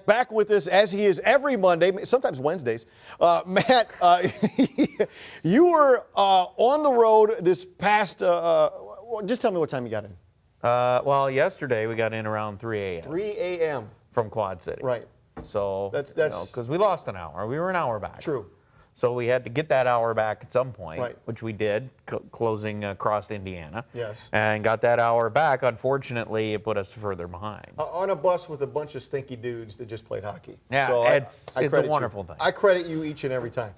Back with us as he is every Monday, sometimes Wednesdays. Matt, you were on the road this past, just tell me what time you got in. Well, yesterday we got in around 3 a.m. 3 a.m. from Quad City. Right. So that's because we lost an hour. We were an hour back. True. So we had to get that hour back at some point, right, which we did, closing across Indiana. Yes. And got that hour back. Unfortunately, it put us further behind. On a bus with a bunch of stinky dudes that just played hockey. Yeah, so it's a wonderful thing. I credit you each and every time.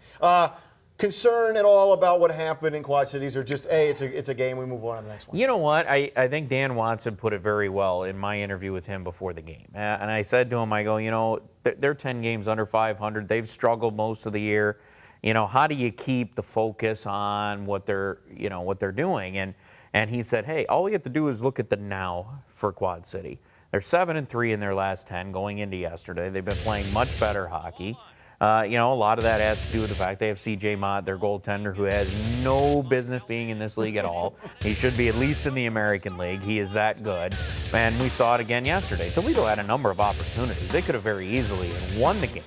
Concern at all about what happened in Quad Cities, or just, hey, it's a game, we move on to the next one? You know what? I think Dan Watson put it very well in my interview with him before the game. And I said to him, I go, you know, they're 10 games under 500. They've struggled most of the year. You know, how do you keep the focus on what they're doing? And he said, hey, all we have to do is look at the now for Quad City. They're 7-3 in their last 10 going into yesterday. They've been playing much better hockey. You know, a lot of that has to do with the fact they have C.J. Mott, their goaltender, who has no business being in this league at all. He should be at least in the American League. He is that good. And we saw it again yesterday. Toledo had a number of opportunities. They could have very easily won the game.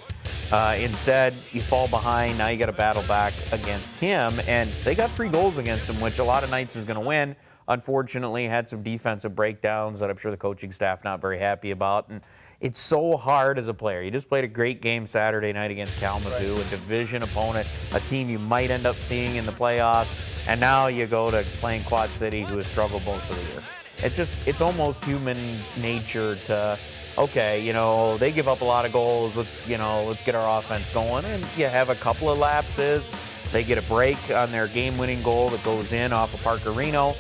Instead, you fall behind. Now you got to battle back against him. And they got 3 goals against him, which a lot of nights is going to win. Unfortunately, had some defensive breakdowns that I'm sure the coaching staff not very happy about. And it's so hard as a player. You just played a great game Saturday night against Kalamazoo, a division opponent, a team you might end up seeing in the playoffs, and now you go to playing Quad City, who has struggled most of the year. It's almost human nature to, okay, you know, they give up a lot of goals. Let's get our offense going, and you have a couple of lapses. They get a break on their game-winning goal that goes in off of Parker Reno,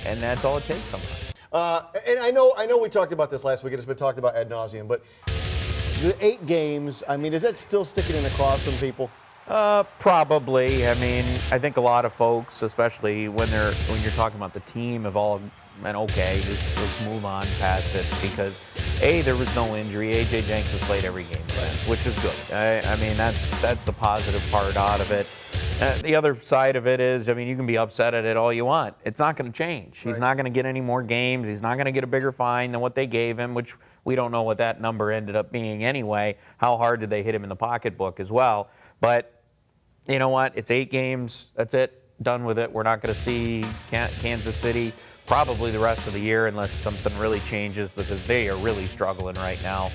and that's all it takes sometimes. And I know we talked about this last week, and it's been talked about ad nauseum, but the 8 games, I mean, is that still sticking in the craw some people? Probably. I mean, I think a lot of folks, especially when you're talking about the team, have all been okay, just move on past it, because A, there was no injury. A.J. Jenkins played every game, which is good. I mean, that's the positive part out of it. The other side of it is, I mean, you can be upset at it all you want. It's not going to change. He's not going to get any more games. He's not going to get a bigger fine than what they gave him, which we don't know what that number ended up being anyway. How hard did they hit him in the pocketbook as well? But you know what? It's 8 games. That's it. Done with it. We're not going to see Kansas City probably the rest of the year unless something really changes, because they are really struggling right now.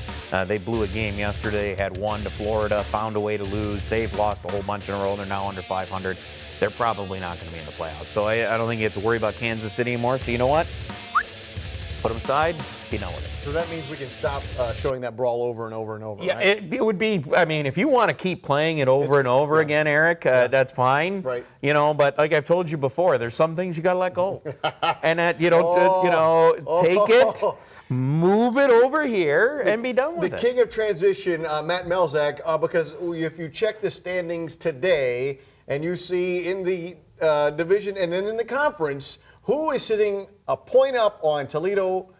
They blew a game yesterday, had 1 to Florida, found a way to lose. They've lost a whole bunch in a row. They're now under 500. They're probably not going to be in the playoffs. So I don't think you have to worry about Kansas City anymore. So you know what? Put them aside. Be done with it. So that means we can stop showing that brawl over and over and over. Yeah, right? it would be. I mean, if you want to keep playing it over and over again, Eric, that's fine. Right. You know, but like I've told you before, there's some things you got to let go, and take it, move it over here, and be done with it. The king of transition, Matt Melzak, because if you check the standings today and you see in the division and then in the conference, who is sitting a point up on Toledo?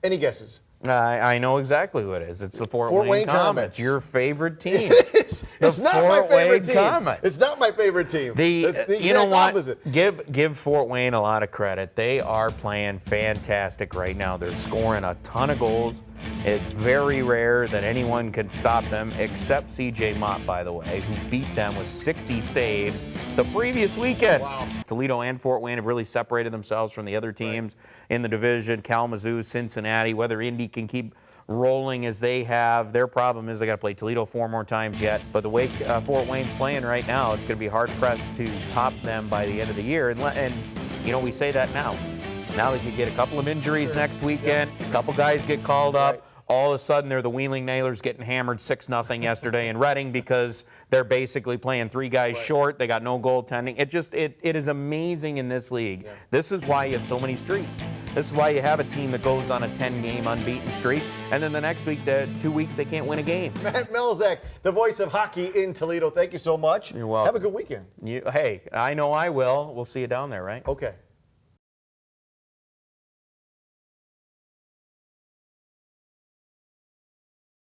Any guesses? I know exactly who it is. It's the Fort Wayne Comets, your favorite team. It's not my favorite team. Comets. It's not my favorite team. It's the you know what? opposite. Give Fort Wayne a lot of credit. They are playing fantastic right now. They're scoring a ton of goals. It's very rare that anyone could stop them, except C.J. Mott, by the way, who beat them with 60 saves the previous weekend. Wow. Toledo and Fort Wayne have really separated themselves from the other teams in the division. Kalamazoo, Cincinnati, whether Indy can keep rolling as they have. Their problem is they got to play Toledo 4 more times yet. But the way Fort Wayne's playing right now, it's going to be hard-pressed to top them by the end of the year. And you know, we say that now. Now they could get a couple of injuries next weekend. A couple guys get called up. All of a sudden, they're the Wheeling Nailers getting hammered 6-0 yesterday in Reading because they're basically playing 3 guys short. They got no goaltending. It is amazing in this league. This is why you have so many streaks. This is why you have a team that goes on a 10-game unbeaten streak, and then the next week, 2 weeks, they can't win a game. Matt Melzak, the voice of hockey in Toledo. Thank you so much. You're welcome. Have a good weekend. Hey, I know I will. We'll see you down there, right? Okay.